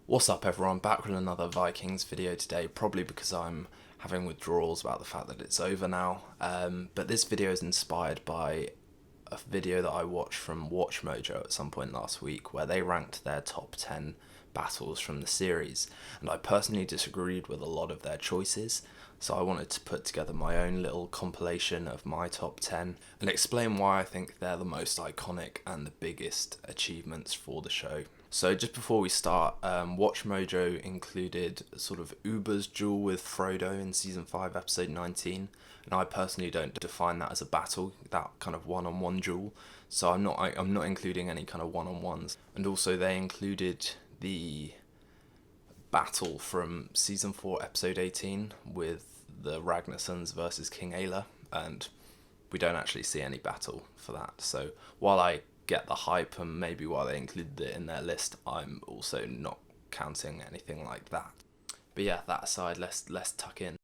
What's up everyone, back with another Vikings video today, probably because I'm having withdrawals about the fact that it's over now, but this video is inspired by a video that I watched from Watch Mojo at some point last week where they ranked their top 10 battles from the series, and I personally disagreed with a lot of their choices, so I wanted to put together my own little compilation of my top 10 and explain why I think they're the most iconic and the biggest achievements for the show. So just before we start, Watch Mojo included sort of Uber's duel with Frodo in Season 5, Episode 19, and I personally don't define that as a battle, that kind of one-on-one duel, so I'm not including any kind of one-on-ones. And also they included the battle from Season 4, Episode 18 with the Ragnarsons versus King Aela, and we don't actually see any battle for that. So while I get the hype and maybe why they included it in their list, I'm also not counting anything like that. But yeah, that aside, let's tuck in.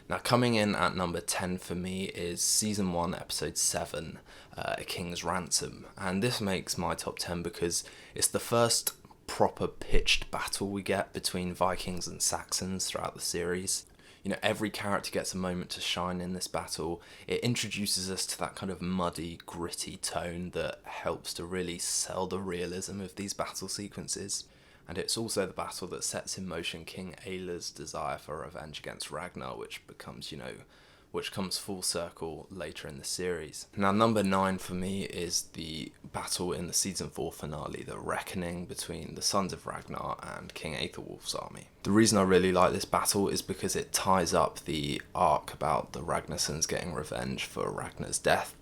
Now, coming in at number 10 for me is Season 1, Episode 7, A King's Ransom. And this makes my top 10 because it's the first proper pitched battle we get between Vikings and Saxons throughout the series. You know, every character gets a moment to shine in this battle. It introduces us to that kind of muddy, gritty tone that helps to really sell the realism of these battle sequences. And it's also the battle that sets in motion King Aela's desire for revenge against Ragnar, which comes full circle later in the series. Now, number 9 for me is the battle in the Season 4 finale, the reckoning between the Sons of Ragnar and King Aethelwulf's army. The reason I really like this battle is because it ties up the arc about the Ragnarsons getting revenge for Ragnar's death.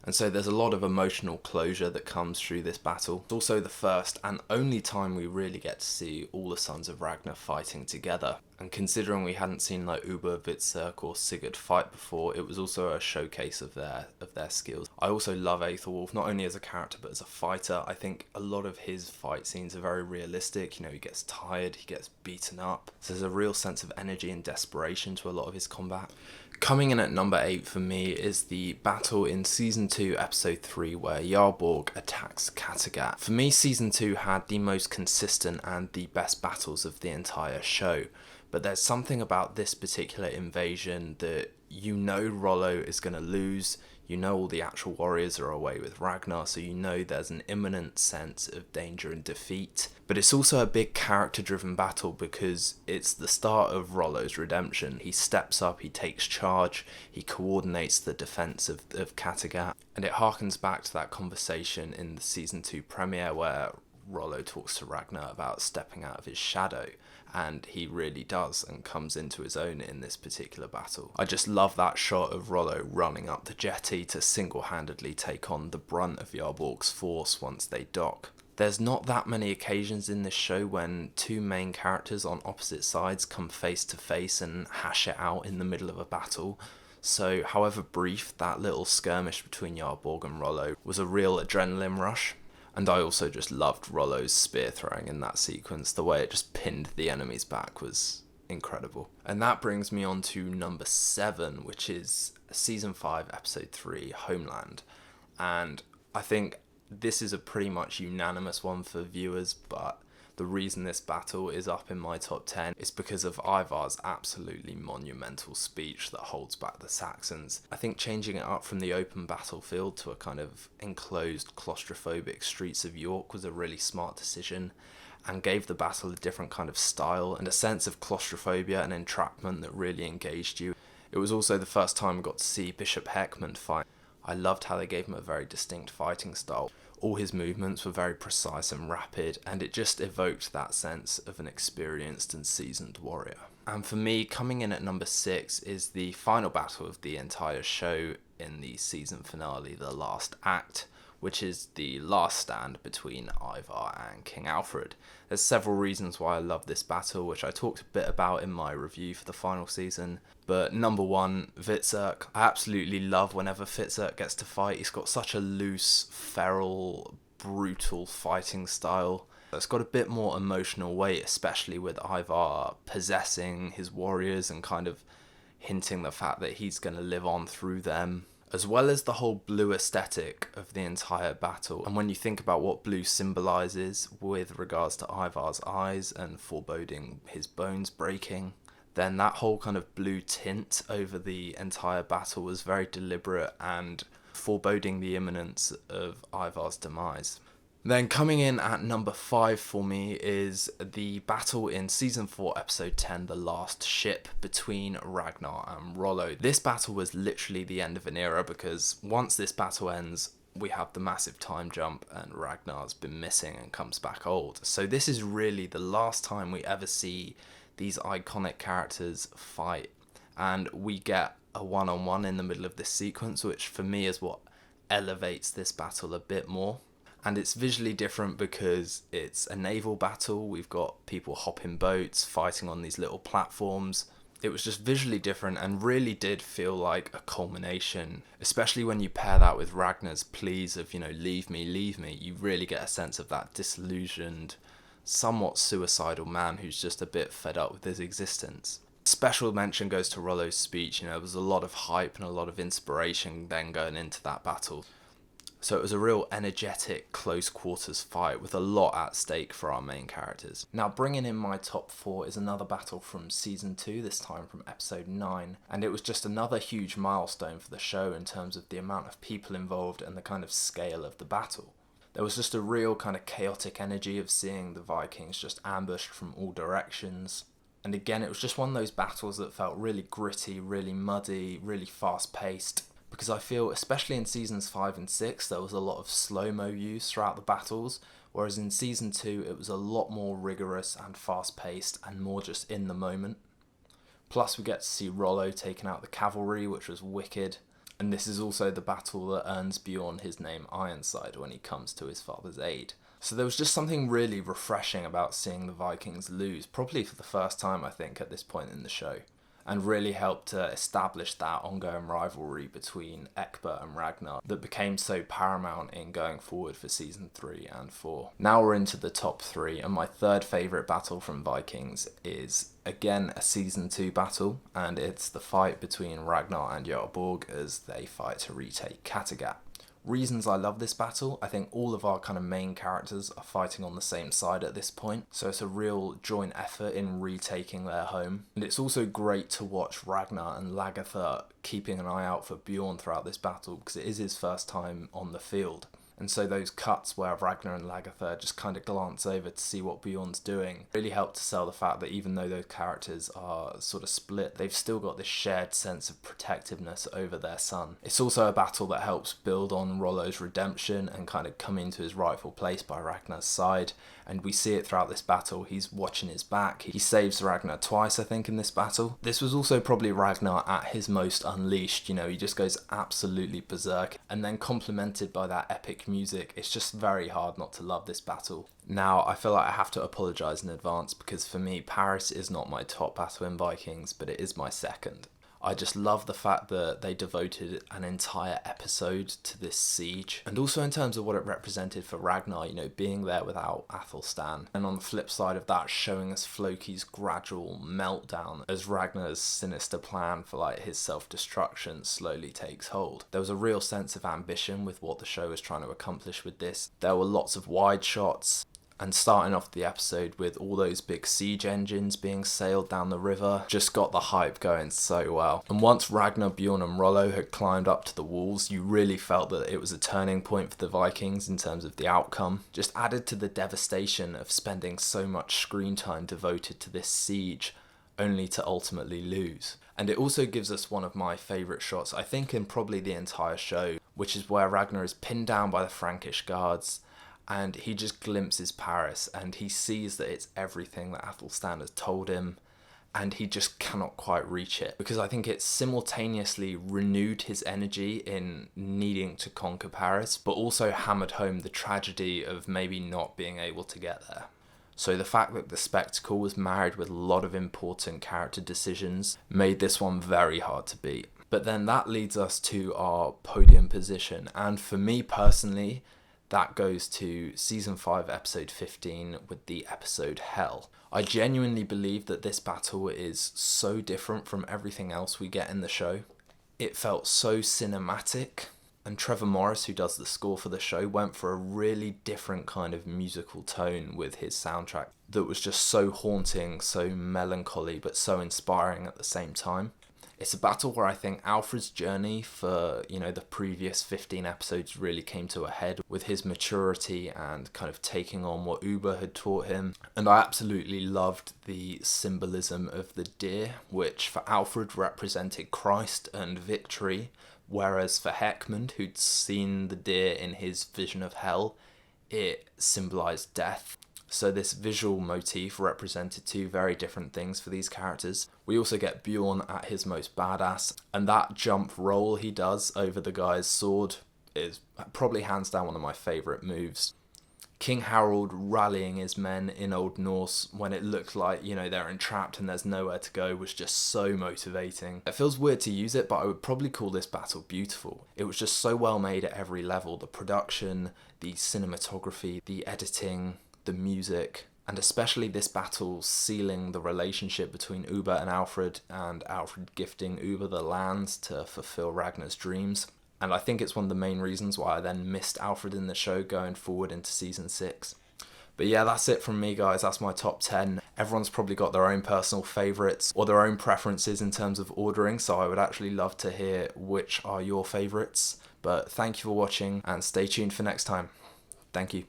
And so there's a lot of emotional closure that comes through this battle. It's also the first and only time we really get to see all the Sons of Ragnar fighting together. And considering we hadn't seen like Uber, Witzerk or Sigurd fight before, it was also a showcase of their skills. I also love Aethelwulf, not only as a character but as a fighter. I think a lot of his fight scenes are very realistic. You know, he gets tired, he gets beaten up. So there's a real sense of energy and desperation to a lot of his combat. Coming in at number 8 for me is the battle in Season 2, Episode 3, where Jarborg attacks Kattegat. For me, Season 2 had the most consistent and the best battles of the entire show, but there's something about this particular invasion that you know Rollo is going to lose. You know all the actual warriors are away with Ragnar, so you know there's an imminent sense of danger and defeat. But it's also a big character-driven battle because it's the start of Rollo's redemption. He steps up, he takes charge, he coordinates the defense of Kattegat. And it harkens back to that conversation in the Season 2 premiere where Rollo talks to Ragnar about stepping out of his shadow, and he really does and comes into his own in this particular battle. I just love that shot of Rollo running up the jetty to single-handedly take on the brunt of Jarborg's force once they dock. There's not that many occasions in this show when two main characters on opposite sides come face to face and hash it out in the middle of a battle. So however brief, that little skirmish between Jarborg and Rollo was a real adrenaline rush. And I also just loved Rollo's spear throwing in that sequence. The way it just pinned the enemy's back was incredible. And that brings me on to number 7, which is Season 5, Episode 3, Homeland. And I think this is a pretty much unanimous one for viewers, but the reason this battle is up in my top 10 is because of Ivar's absolutely monumental speech that holds back the Saxons. I think changing it up from the open battlefield to a kind of enclosed, claustrophobic streets of York was a really smart decision and gave the battle a different kind of style and a sense of claustrophobia and entrapment that really engaged you. It was also the first time we got to see Bishop Heckman fight. I loved how they gave him a very distinct fighting style. All his movements were very precise and rapid, and it just evoked that sense of an experienced and seasoned warrior. And for me, coming in at number 6 is the final battle of the entire show in the season finale, the last act, which is the last stand between Ivar and King Alfred. There's several reasons why I love this battle, which I talked a bit about in my review for the final season. But number 1, Witzerk. I absolutely love whenever Witzerk gets to fight. He's got such a loose, feral, brutal fighting style. It's got a bit more emotional weight, especially with Ivar possessing his warriors and kind of hinting the fact that he's going to live on through them. as well as the whole blue aesthetic of the entire battle. And when you think about what blue symbolizes with regards to Ivar's eyes and foreboding his bones breaking, then that whole kind of blue tint over the entire battle was very deliberate and foreboding the imminence of Ivar's demise. Then coming in at number 5 for me is the battle in Season 4, Episode 10, The Last Ship, between Ragnar and Rollo. This battle was literally the end of an era, because once this battle ends, we have the massive time jump and Ragnar's been missing and comes back old. So this is really the last time we ever see these iconic characters fight. And we get a one-on-one in the middle of this sequence, which for me is what elevates this battle a bit more. And it's visually different because it's a naval battle. We've got people hopping boats, fighting on these little platforms. It was just visually different and really did feel like a culmination, especially when you pair that with Ragnar's pleas of, leave me, leave me. You really get a sense of that disillusioned, somewhat suicidal man who's just a bit fed up with his existence. Special mention goes to Rollo's speech. There was a lot of hype and a lot of inspiration then going into that battle. So it was a real energetic, close quarters fight with a lot at stake for our main characters. Now bringing in my top 4 is another battle from Season 2, this time from Episode 9. And it was just another huge milestone for the show in terms of the amount of people involved and the kind of scale of the battle. There was just a real kind of chaotic energy of seeing the Vikings just ambushed from all directions. And again, it was just one of those battles that felt really gritty, really muddy, really fast-paced. Because I feel, especially in Seasons 5 and 6, there was a lot of slow-mo use throughout the battles, whereas in Season 2 it was a lot more rigorous and fast-paced and more just in the moment. Plus we get to see Rollo taking out the cavalry, which was wicked, and this is also the battle that earns Bjorn his name Ironside when he comes to his father's aid. So there was just something really refreshing about seeing the Vikings lose, probably for the first time I think at this point in the show. And really helped to establish that ongoing rivalry between Egbert and Ragnar that became so paramount in going forward for Season 3 and 4. Now we're into the top 3, and my third favourite battle from Vikings is again a Season 2 battle, and it's the fight between Ragnar and Jarl as they fight to retake Kattegat. Reasons I love this battle: I think all of our kind of main characters are fighting on the same side at this point, so it's a real joint effort in retaking their home. And it's also great to watch Ragnar and Lagertha keeping an eye out for Bjorn throughout this battle, because it is his first time on the field. And so those cuts where Ragnar and Lagertha just kind of glance over to see what Bjorn's doing really help to sell the fact that even though those characters are sort of split, they've still got this shared sense of protectiveness over their son. It's also a battle that helps build on Rollo's redemption and kind of coming to his rightful place by Ragnar's side. And we see it throughout this battle. He's watching his back. He saves Ragnar twice, I think, in this battle. This was also probably Ragnar at his most unleashed. He just goes absolutely berserk. And then complemented by that epic music, it's just very hard not to love this battle. Now, I feel like I have to apologise in advance, because for me, Paris is not my top battle in Vikings, but it is my second. I just love the fact that they devoted an entire episode to this siege, and also in terms of what it represented for Ragnar, being there without Athelstan, and on the flip side of that, showing us Floki's gradual meltdown as Ragnar's sinister plan for his self-destruction slowly takes hold. There was a real sense of ambition with what the show was trying to accomplish with this. There were lots of wide shots, and starting off the episode with all those big siege engines being sailed down the river just got the hype going so well. And once Ragnar, Bjorn and Rollo had climbed up to the walls, you really felt that it was a turning point for the Vikings in terms of the outcome. Just added to the devastation of spending so much screen time devoted to this siege only to ultimately lose. And it also gives us one of my favourite shots, I think, in probably the entire show, which is where Ragnar is pinned down by the Frankish guards, and he just glimpses Paris, and he sees that it's everything that Athelstan has told him, and he just cannot quite reach it, because I think it simultaneously renewed his energy in needing to conquer Paris, but also hammered home the tragedy of maybe not being able to get there. So the fact that the spectacle was married with a lot of important character decisions made this one very hard to beat. But then that leads us to our podium position, and for me personally, that goes to Season 5, Episode 15 with the episode Hell. I genuinely believe that this battle is so different from everything else we get in the show. It felt so cinematic. And Trevor Morris, who does the score for the show, went for a really different kind of musical tone with his soundtrack that was just so haunting, so melancholy, but so inspiring at the same time. It's a battle where I think Alfred's journey for, the previous 15 episodes really came to a head with his maturity and kind of taking on what Uber had taught him. And I absolutely loved the symbolism of the deer, which for Alfred represented Christ and victory, whereas for Heckman, who'd seen the deer in his vision of hell, it symbolized death. So this visual motif represented two very different things for these characters. We also get Bjorn at his most badass, and that jump roll he does over the guy's sword is probably hands down one of my favourite moves. King Harold rallying his men in Old Norse when it looked like, they're entrapped and there's nowhere to go was just so motivating. It feels weird to use it, but I would probably call this battle beautiful. It was just so well made at every level. The production, the cinematography, the editing, the music, and especially this battle sealing the relationship between Uber and Alfred gifting Uber the lands to fulfill Ragnar's dreams. And I think it's one of the main reasons why I then missed Alfred in the show going forward into season 6. But yeah, that's it from me, guys. That's my top 10. Everyone's probably got their own personal favourites or their own preferences in terms of ordering, so I would actually love to hear which are your favourites. But thank you for watching and stay tuned for next time. Thank you.